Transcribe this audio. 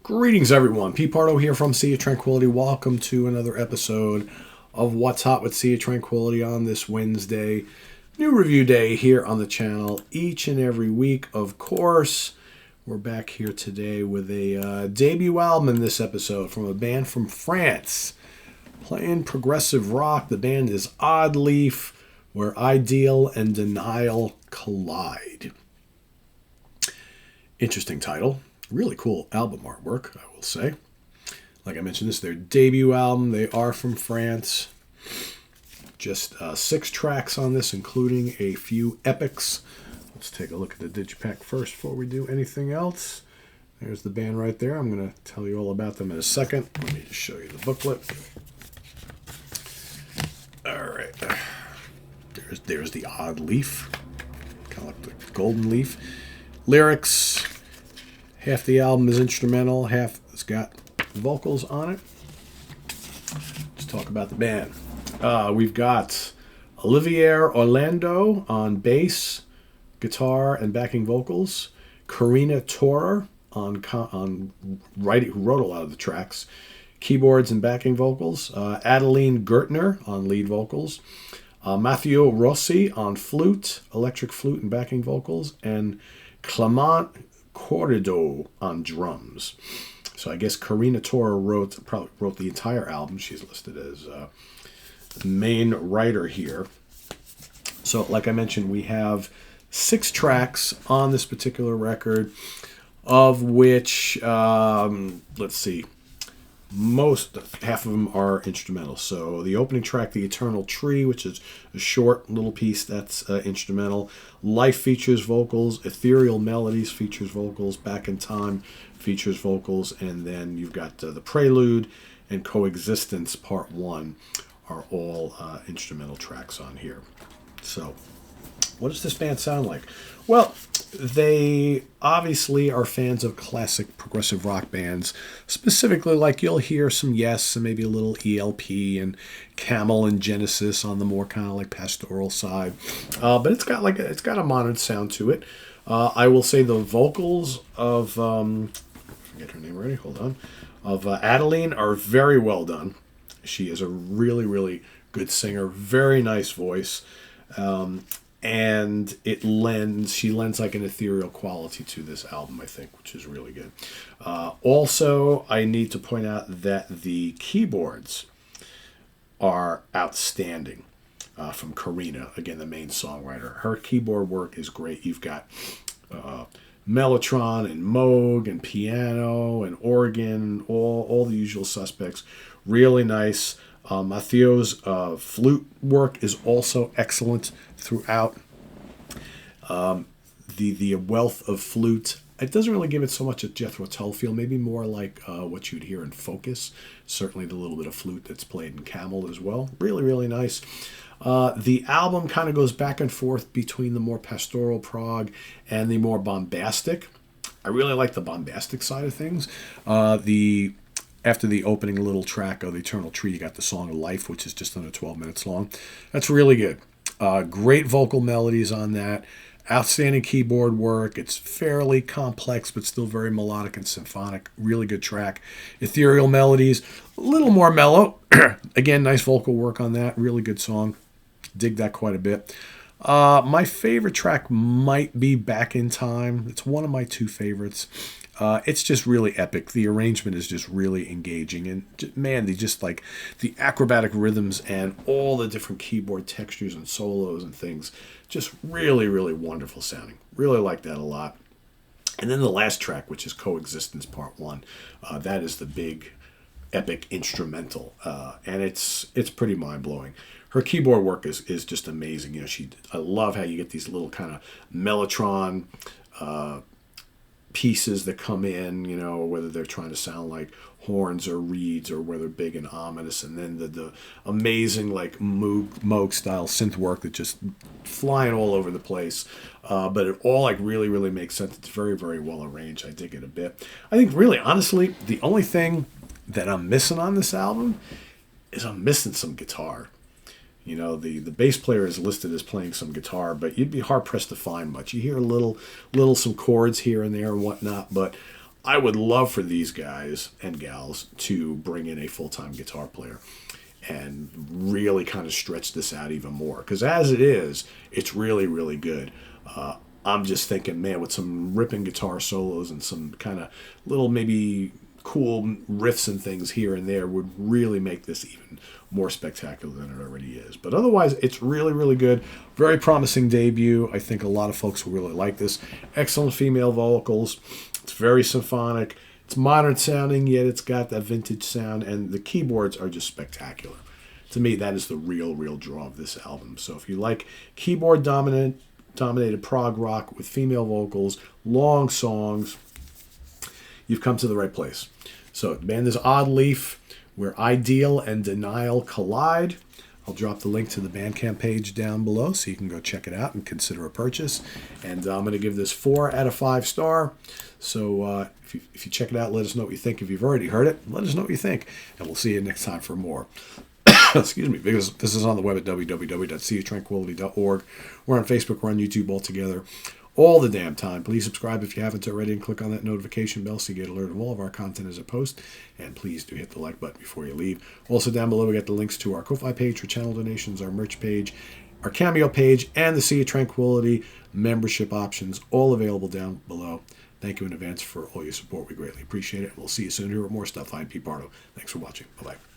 Greetings, everyone. Pete Pardo here from Sea of Tranquility. Welcome to another episode of What's Hot with Sea of Tranquility on this Wednesday. New review day here on the channel each and every week, of course. We're back here today with a debut album in this episode from a band from France. Playing progressive rock. The band is Oddleaf, where ideal and denial collide. Interesting title. Really cool album artwork, I will say. Like I mentioned, this is their debut album. They are from France. Just 6 tracks on this, including a few epics. Let's take a look at the digipack first before we do anything else. There's the band right there. I'm going to tell you all about them in a second. Let me just show you the booklet. All right. There's the Oddleaf. Kind of like the golden leaf. Lyrics. Half the album is instrumental, half has got vocals on it. Let's talk about the band. We've got Olivier Orlando on bass, guitar, and backing vocals. Karina Torer who wrote a lot of the tracks, keyboards and backing vocals. Adeline Gertner on lead vocals. Matteo Rossi on flute, electric flute, and backing vocals. And Clement Corrido on drums. So I guess Karina Torer probably wrote the entire album. She's listed as the main writer here. So like I mentioned, we have 6 tracks on this particular record, of which, let's see, half of them are instrumental. So the opening track, The Eternal Tree, which is a short little piece, that's instrumental. Life features vocals. Ethereal Melodies features vocals. Back in Time features vocals. And then you've got the Prelude and Coexistence Part 1 are all instrumental tracks on here. So what does this band sound like? Well, they obviously are fans of classic progressive rock bands. Specifically, like you'll hear some Yes and maybe a little ELP and Camel and Genesis on the more kind of like pastoral side. But it's got a modern sound to it. I will say the vocals of forget her name already. Hold on. Of Adeline are very well done. She is a really, really good singer. Very nice voice. And she lends like an ethereal quality to this album, I think, which is really good. Also, I need to point out that the keyboards are outstanding from Karina, again, the main songwriter. Her keyboard work is great. You've got Mellotron and Moog and piano and organ, all the usual suspects. Really nice. Mattheo's flute work is also excellent throughout. The wealth of flute, it doesn't really give it so much a Jethro Tull feel, maybe more like what you'd hear in Focus. Certainly the little bit of flute that's played in Camel as well. Really, really nice. The album kind of goes back and forth between the more pastoral prog and the more bombastic. I really like the bombastic side of things. After the opening little track of The Eternal Tree, you got the song Life, which is just under 12 minutes long. That's really good. Great vocal melodies on that. Outstanding keyboard work. It's fairly complex, but still very melodic and symphonic. Really good track. Ethereal Melodies, a little more mellow. Again, nice vocal work on that. Really good song. Dig that quite a bit. My favorite track might be Back in Time. It's one of my 2 favorites. It's just really epic. The arrangement is just really engaging. And man, the acrobatic rhythms and all the different keyboard textures and solos and things, just really, really wonderful sounding. Really like that a lot. And then the last track, which is Coexistence Part 1, that is the big epic instrumental. And it's pretty mind-blowing. Her keyboard work is just amazing. You know, I love how you get these little kind of Mellotron pieces that come in, you know, whether they're trying to sound like horns or reeds or whether big and ominous, and then the amazing like Moog style synth work that just flying all over the place, but it all like really, really makes sense. It's very, very well arranged. I dig it a bit. I think really honestly the only thing that I'm missing on this album is I'm missing some guitar. You know, the bass player is listed as playing some guitar, but you'd be hard pressed to find much. You hear some chords here and there and whatnot, but I would love for these guys and gals to bring in a full-time guitar player and really kind of stretch this out even more. Because as it is, it's really, really good. I'm just thinking, man, with some ripping guitar solos and some kind of little maybe cool riffs and things here and there would really make this even more spectacular than it already is. But otherwise, it's really, really good. Very promising debut. I think a lot of folks will really like this. Excellent female vocals. It's very symphonic. It's modern sounding, yet it's got that vintage sound, and the keyboards are just spectacular. To me, that is the real draw of this album. So if you like keyboard dominated prog rock with female vocals, long songs, you've come to the right place. So the band is Oddleaf, where Ideal and Denial collide. I'll drop the link to the Bandcamp page down below so you can go check it out and consider a purchase. And I'm going to give this 4 out of 5 star. So if you check it out, let us know what you think. If you've already heard it, let us know what you think. And we'll see you next time for more. Excuse me, because this is on the web at www.seaoftranquility.org. We're on Facebook, we're on YouTube all together, all the damn time. Please subscribe if you haven't already and click on that notification bell so you get alerted of all of our content as it posts. And please do hit the like button before you leave. Also down below we got the links to our Ko-Fi page for channel donations, our merch page, our Cameo page, and the Sea of Tranquility membership options, all available down below. Thank you in advance for all your support. We greatly appreciate it. We'll see you soon here with more stuff. I'm Pete Pardo. Thanks for watching. Bye-bye.